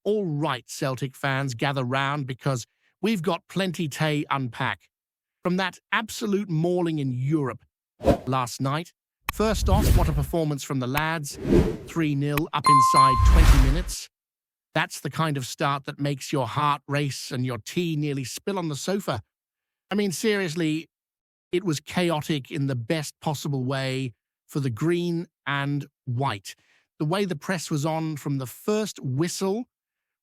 All right, Celtic fans, gather round because we've got plenty to unpack. From that absolute mauling in Europe last night, first off, what a performance from the lads. 3-0 up inside 20 minutes. That's the kind of start that makes your heart race and your tea nearly spill on the sofa. I mean, seriously, it was chaotic in the best possible way for the green and white. The way the press was on from the first whistle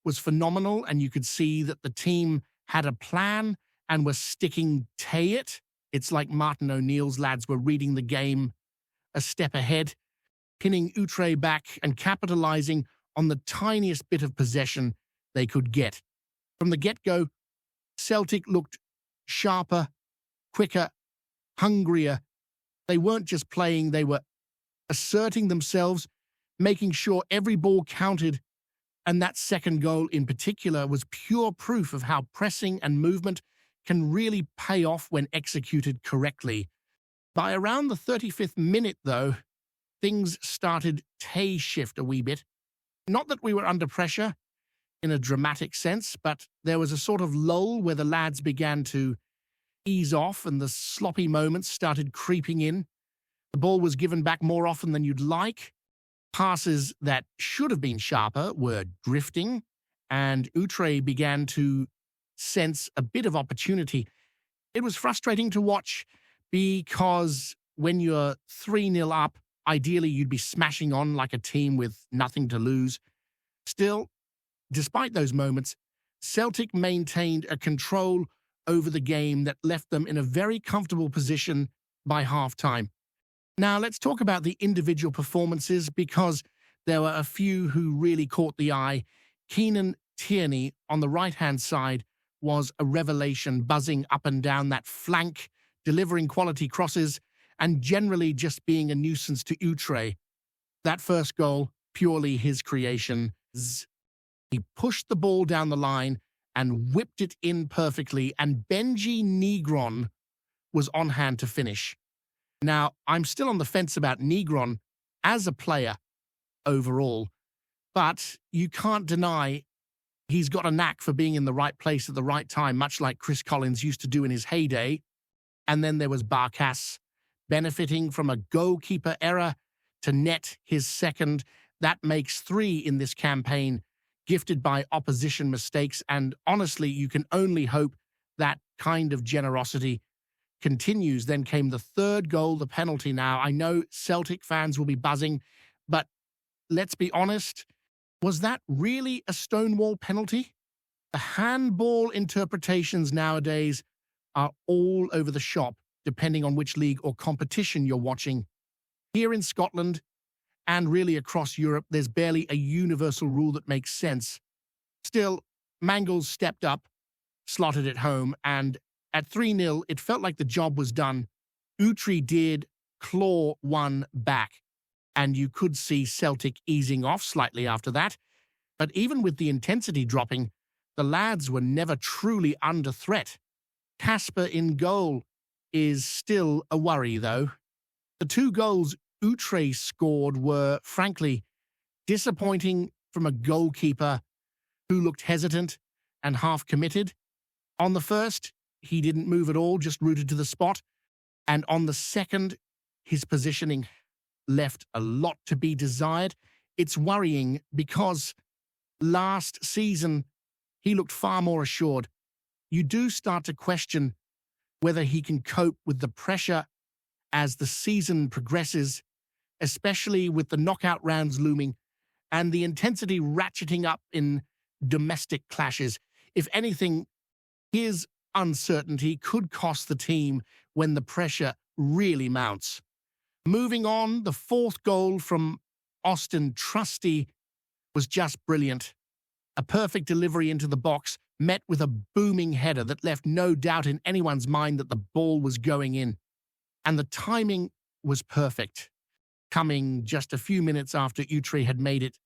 was phenomenal, and you could see that the team had a plan and were sticking to it. It's like Martin O'Neill's lads were reading the game a step ahead, pinning Utrecht back and capitalizing on the tiniest bit of possession they could get. From the get-go, Celtic looked sharper, quicker, hungrier. They weren't just playing, they were asserting themselves, making sure every ball counted, and that second goal in particular was pure proof of how pressing and movement can really pay off when executed correctly. By around the 35th minute, though, things started to shift a wee bit. Not that we were under pressure in a dramatic sense, but there was a sort of lull where the lads began to ease off and the sloppy moments started creeping in. The ball was given back more often than you'd like. Passes that should have been sharper were drifting, and Utrecht began to sense a bit of opportunity. It was frustrating to watch because when you're 3-0 up, ideally you'd be smashing on like a team with nothing to lose. Still, despite those moments, Celtic maintained a control over the game that left them in a very comfortable position by half-time. Now, let's talk about the individual performances because there were a few who really caught the eye. Keenan Tierney on the right-hand side was a revelation, buzzing up and down that flank, delivering quality crosses, and generally just being a nuisance to Utrecht. That first goal, purely his creation. He pushed the ball down the line and whipped it in perfectly, and Benji Negron was on hand to finish. Now, I'm still on the fence about Negron as a player overall, but you can't deny he's got a knack for being in the right place at the right time, much like Chris Collins used to do in his heyday. And then there was Barkas, benefiting from a goalkeeper error to net his second. That makes 3 in this campaign, gifted by opposition mistakes, and honestly, you can only hope that kind of generosity continues. Then came the third goal, the penalty. Now, I know Celtic fans will be buzzing, but let's be honest, was that really a Stonewall penalty? The handball interpretations nowadays are all over the shop, depending on which league or competition you're watching. Here in Scotland, and really across Europe, there's barely a universal rule that makes sense. Still, Mangles stepped up, slotted it home, and at 3-0, it felt like the job was done. Utrecht did claw one back, and you could see Celtic easing off slightly after that. But even with the intensity dropping, the lads were never truly under threat. Casper in goal is still a worry, though. The 2 goals Utrecht scored were, frankly, disappointing from a goalkeeper who looked hesitant and half-committed. On the first, he didn't move at all, just rooted to the spot. And on the second, his positioning left a lot to be desired. It's worrying because last season, he looked far more assured. You do start to question whether he can cope with the pressure as the season progresses, especially with the knockout rounds looming and the intensity ratcheting up in domestic clashes. If anything, his uncertainty could cost the team when the pressure really mounts. Moving on, the 4th goal from Austin Trusty was just brilliant. A perfect delivery into the box, met with a booming header that left no doubt in anyone's mind that the ball was going in. And the timing was perfect, coming just a few minutes after Utrecht had made it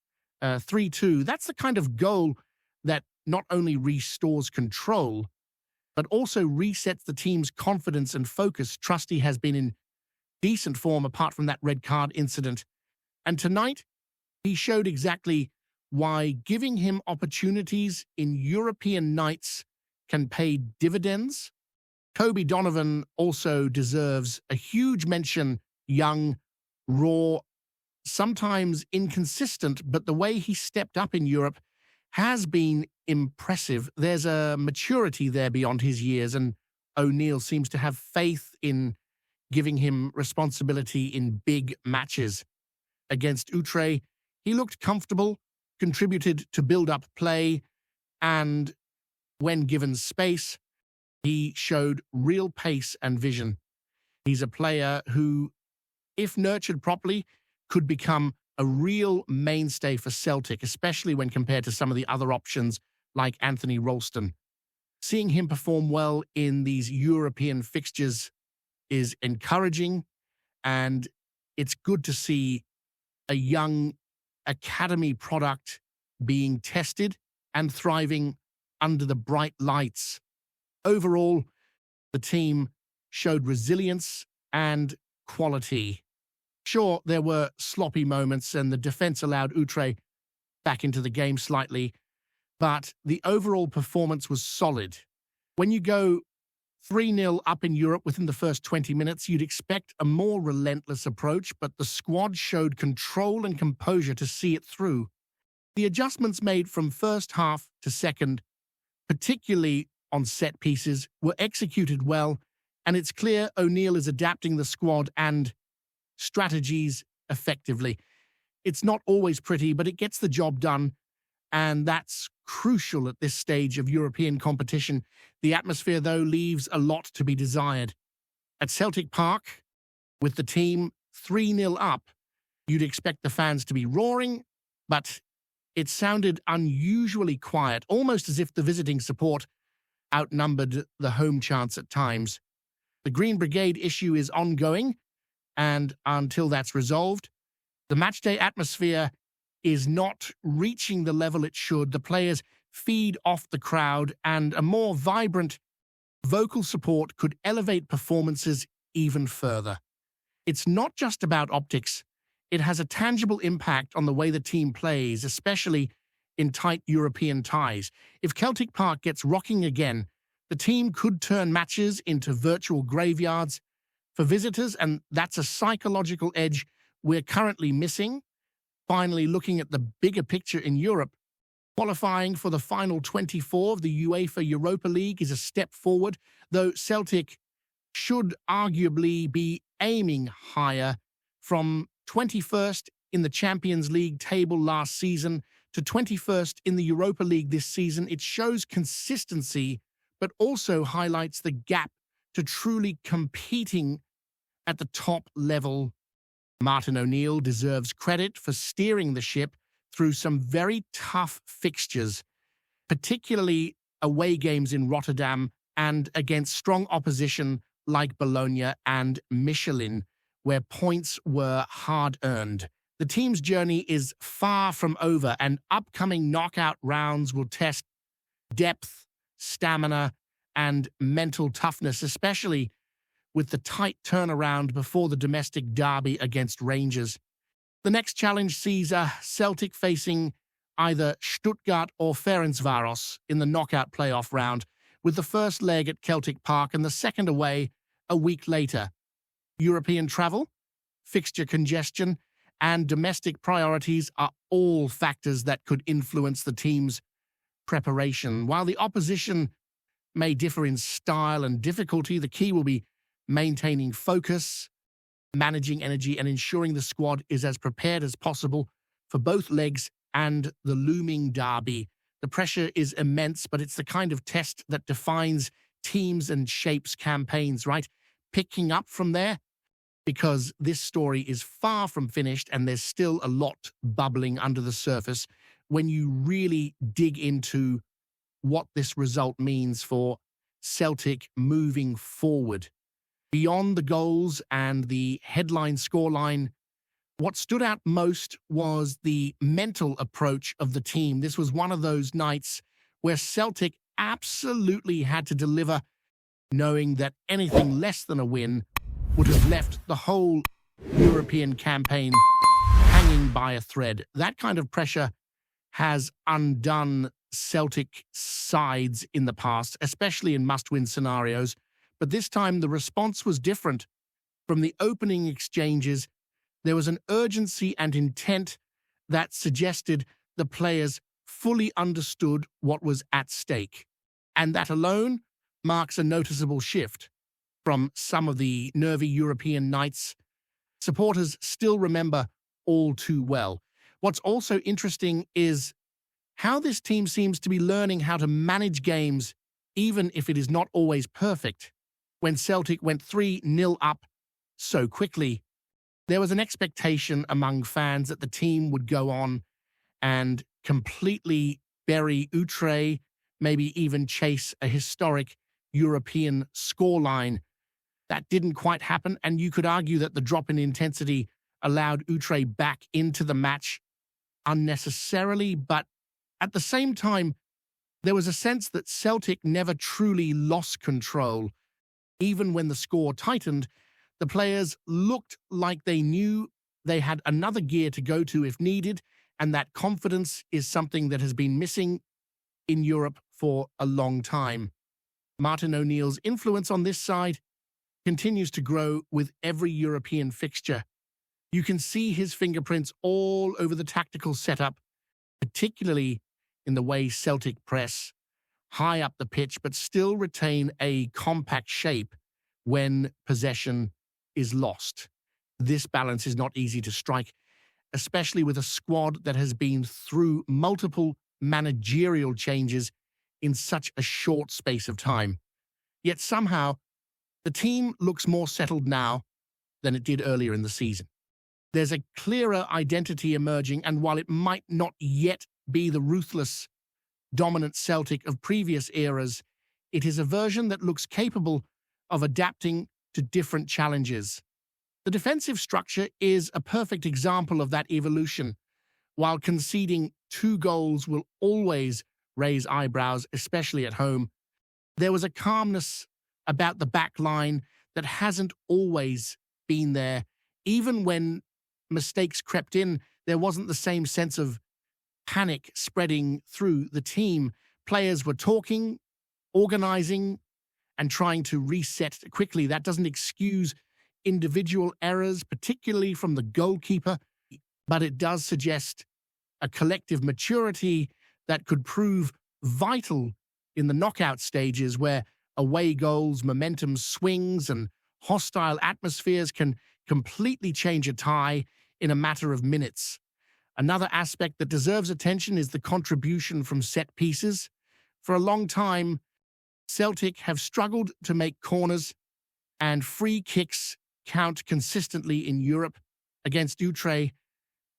3-2. That's the kind of goal that not only restores control, but also resets the team's confidence and focus. Trusty has been in decent form apart from that red card incident. And tonight, he showed exactly why giving him opportunities in European nights can pay dividends. Kobe Donovan also deserves a huge mention. Young, raw, sometimes inconsistent, but the way he stepped up in Europe has been impressive. There's a maturity there beyond his years, and O'Neill seems to have faith in giving him responsibility in big matches. Against Utrecht, he looked comfortable, contributed to build up play, and when given space, he showed real pace and vision. He's a player who, if nurtured properly, could become a real mainstay for Celtic, especially when compared to some of the other options like Anthony Ralston. Seeing him perform well in these European fixtures is encouraging, and it's good to see a young academy product being tested and thriving under the bright lights. Overall, the team showed resilience and quality. Sure, there were sloppy moments and the defense allowed Utrecht back into the game slightly, but the overall performance was solid. When you go 3-0 up in Europe within the first 20 minutes, you'd expect a more relentless approach, but the squad showed control and composure to see it through. The adjustments made from first half to second, particularly on set pieces, were executed well, and it's clear O'Neill is adapting the squad and strategies effectively. It's not always pretty, but it gets the job done, and that's crucial at this stage of European competition. The atmosphere, though, leaves a lot to be desired. At Celtic Park, with the team 3-0 up, you'd expect the fans to be roaring, but it sounded unusually quiet, almost as if the visiting support outnumbered the home chants at times. The Green Brigade issue is ongoing, and until that's resolved, the matchday atmosphere is not reaching the level it should. The players feed off the crowd, and a more vibrant vocal support could elevate performances even further. It's not just about optics. It has a tangible impact on the way the team plays, especially in tight European ties. If Celtic Park gets rocking again, the team could turn matches into virtual graveyards for visitors, and that's a psychological edge we're currently missing. Finally, looking at the bigger picture in Europe, qualifying for the final 24 of the UEFA Europa League is a step forward, though Celtic should arguably be aiming higher. From 21st in the Champions League table last season to 21st in the Europa League this season, it shows consistency, but also highlights the gap to truly competing at the top level. Martin O'Neill deserves credit for steering the ship through some very tough fixtures, particularly away games in Rotterdam and against strong opposition like Bologna and Michelin, where points were hard-earned. The team's journey is far from over, and upcoming knockout rounds will test depth, stamina, and mental toughness, especially with the tight turnaround before the domestic derby against Rangers. The next challenge sees Celtic facing either Stuttgart or Ferencváros in the knockout playoff round, with the first leg at Celtic Park and the second away a week later. European travel, fixture congestion, and domestic priorities are all factors that could influence the team's preparation. While the opposition may differ in style and difficulty, the key will be maintaining focus, managing energy, and ensuring the squad is as prepared as possible for both legs and the looming derby. The pressure is immense, but it's the kind of test that defines teams and shapes campaigns, right? Picking up from there, because this story is far from finished and there's still a lot bubbling under the surface when you really dig into what this result means for Celtic moving forward. Beyond the goals and the headline scoreline, what stood out most was the mental approach of the team. This was one of those nights where Celtic absolutely had to deliver, knowing that anything less than a win would have left the whole European campaign hanging by a thread. That kind of pressure has undone Celtic sides in the past, especially in must-win scenarios, but this time the response was different. From the opening exchanges, there was an urgency and intent that suggested the players fully understood what was at stake. And that alone marks a noticeable shift from some of the nervy European nights supporters still remember all too well. What's also interesting is how this team seems to be learning how to manage games, even if it is not always perfect. When Celtic went 3-0 up so quickly, there was an expectation among fans that the team would go on and completely bury Utrecht, maybe even chase a historic European scoreline. That didn't quite happen, and you could argue that the drop in intensity allowed Utrecht back into the match unnecessarily, but at the same time, there was a sense that Celtic never truly lost control. Even when the score tightened, the players looked like they knew they had another gear to go to if needed, and that confidence is something that has been missing in Europe for a long time. Martin O'Neill's influence on this side continues to grow with every European fixture. You can see his fingerprints all over the tactical setup, particularly in the way Celtic press high up the pitch but still retain a compact shape when possession is lost. This balance is not easy to strike, especially with a squad that has been through multiple managerial changes in such a short space of time. Yet somehow, the team looks more settled now than it did earlier in the season. There's a clearer identity emerging, and while it might not yet be the ruthless, dominant Celtic of previous eras, it is a version that looks capable of adapting to different challenges. The defensive structure is a perfect example of that evolution. While conceding 2 goals will always raise eyebrows, especially at home, there was a calmness about the back line that hasn't always been there. Even when mistakes crept in, there wasn't the same sense of panic spreading through the team. Players were talking, organizing, and trying to reset quickly. That doesn't excuse individual errors, particularly from the goalkeeper, but it does suggest a collective maturity that could prove vital in the knockout stages where away goals, momentum swings, and hostile atmospheres can completely change a tie in a matter of minutes. Another aspect that deserves attention is the contribution from set pieces. For a long time, Celtic have struggled to make corners and free kicks count consistently in Europe. Against Utrecht,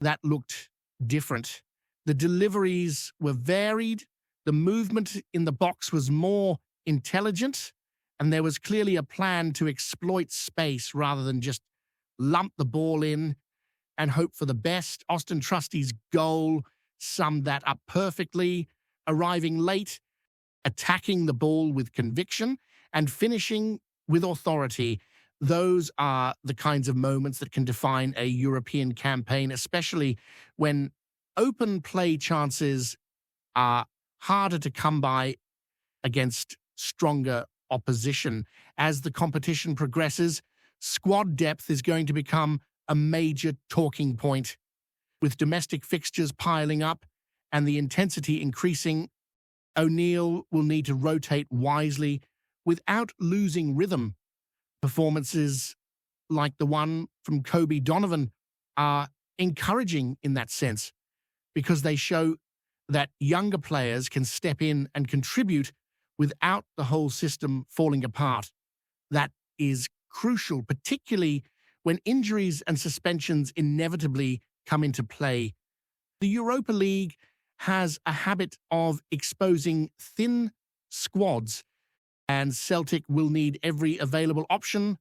that looked different. The deliveries were varied, the movement in the box was more intelligent, and there was clearly a plan to exploit space rather than just lump the ball in and hope for the best. Austin Trusty's goal summed that up perfectly, arriving late, attacking the ball with conviction, and finishing with authority. Those are the kinds of moments that can define a European campaign, especially when open play chances are harder to come by against stronger opposition. As the competition progresses, squad depth is going to become a major talking point. With domestic fixtures piling up and the intensity increasing, O'Neill will need to rotate wisely without losing rhythm. Performances like the one from Kobe Donovan are encouraging in that sense because they show that younger players can step in and contribute without the whole system falling apart. That is crucial, particularly when injuries and suspensions inevitably come into play. The Europa League has a habit of exposing thin squads, and Celtic will need every available option,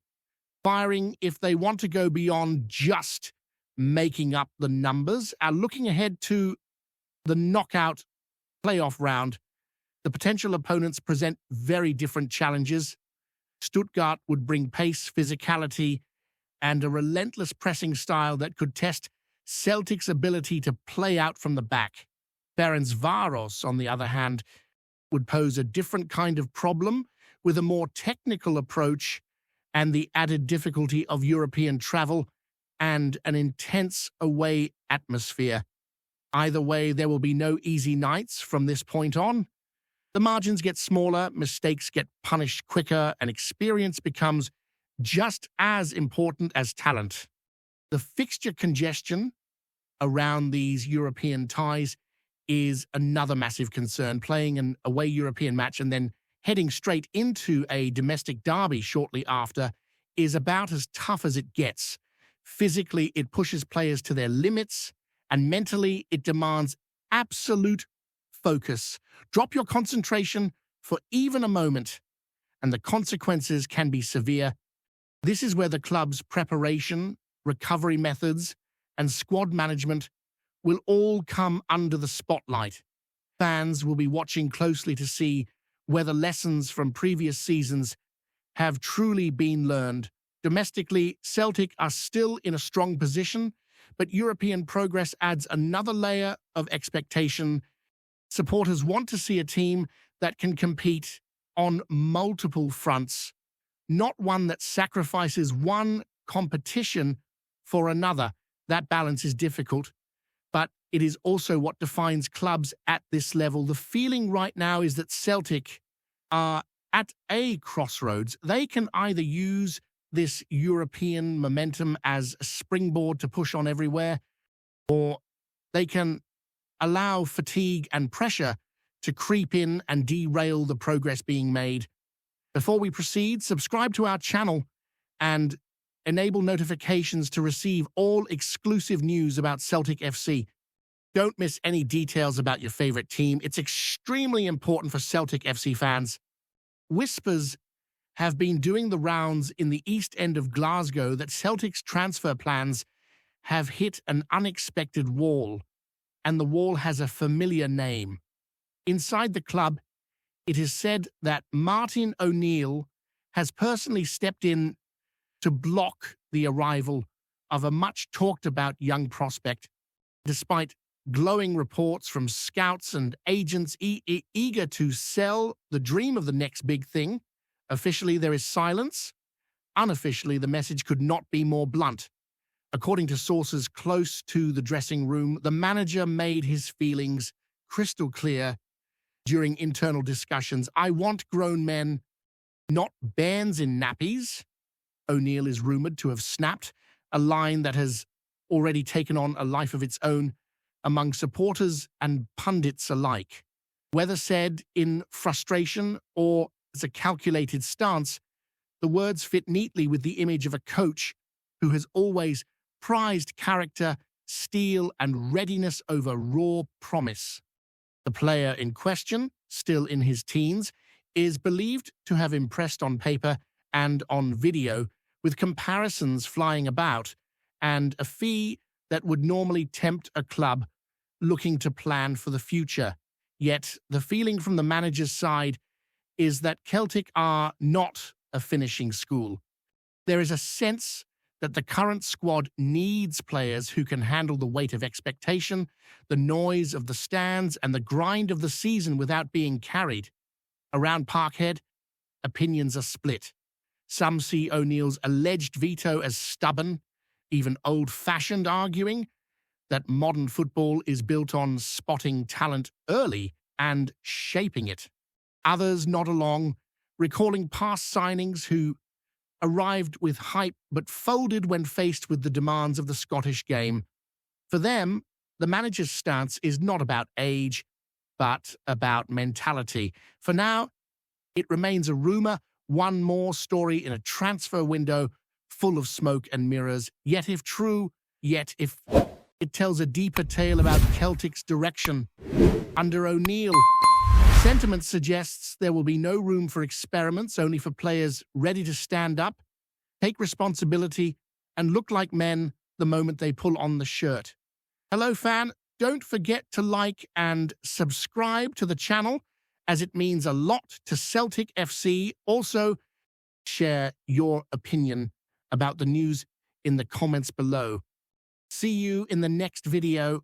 firing if they want to go beyond just making up the numbers. Looking ahead to the knockout playoff round, the potential opponents present very different challenges. Stuttgart would bring pace, physicality, and a relentless pressing style that could test Celtic's ability to play out from the back. Ferencváros, on the other hand, would pose a different kind of problem with a more technical approach and the added difficulty of European travel and an intense away atmosphere. Either way, there will be no easy nights from this point on. The margins get smaller, mistakes get punished quicker, and experience becomes just as important as talent. The fixture congestion around these European ties is another massive concern. Playing an away European match and then heading straight into a domestic derby shortly after is about as tough as it gets. Physically, it pushes players to their limits, and mentally, it demands absolute focus. Drop your concentration for even a moment, and the consequences can be severe. This is where the club's preparation, recovery methods, and squad management will all come under the spotlight. Fans will be watching closely to see whether lessons from previous seasons have truly been learned. Domestically, Celtic are still in a strong position, but European progress adds another layer of expectation. Supporters want to see a team that can compete on multiple fronts, not one that sacrifices one competition for another. That balance is difficult, but it is also what defines clubs at this level. The feeling right now is that Celtic are at a crossroads. They can either use this European momentum as a springboard to push on everywhere, or they can allow fatigue and pressure to creep in and derail the progress being made. Before we proceed, subscribe to our channel and enable notifications to receive all exclusive news about Celtic FC. Don't miss any details about your favorite team. It's extremely important for Celtic FC fans. Whispers have been doing the rounds in the East End of Glasgow that Celtic's transfer plans have hit an unexpected wall, and the wall has a familiar name. Inside the club, it is said that Martin O'Neill has personally stepped in to block the arrival of a much-talked-about young prospect, despite glowing reports from scouts and agents eager to sell the dream of the next big thing. Officially, there is silence. Unofficially, the message could not be more blunt. According to sources close to the dressing room, the manager made his feelings crystal clear during internal discussions. "I want grown men, not bairns in nappies." O'Neill is rumored to have snapped, a line that has already taken on a life of its own among supporters and pundits alike. Whether said in frustration or as a calculated stance, the words fit neatly with the image of a coach who has always prized character, steel, and readiness over raw promise. The player in question, still in his teens, is believed to have impressed on paper and on video, with comparisons flying about, and a fee that would normally tempt a club looking to plan for the future. Yet, the feeling from the manager's side is that Celtic are not a finishing school. There is a sense that the current squad needs players who can handle the weight of expectation, the noise of the stands, and the grind of the season without being carried. Around Parkhead, opinions are split. Some see O'Neill's alleged veto as stubborn, even old-fashioned, arguing that modern football is built on spotting talent early and shaping it. Others nod along, recalling past signings who arrived with hype but folded when faced with the demands of the Scottish game. For them, the manager's stance is not about age, but about mentality. For now, it remains a rumour, one more story in a transfer window full of smoke and mirrors. Yet if true, yet if it tells a deeper tale about Celtic's direction. Under O'Neill, sentiment suggests there will be no room for experiments, only for players ready to stand up, take responsibility, and look like men the moment they pull on the shirt. Hello, fan. Don't forget to like and subscribe to the channel, as it means a lot to Celtic FC. Also, share your opinion about the news in the comments below. See you in the next video.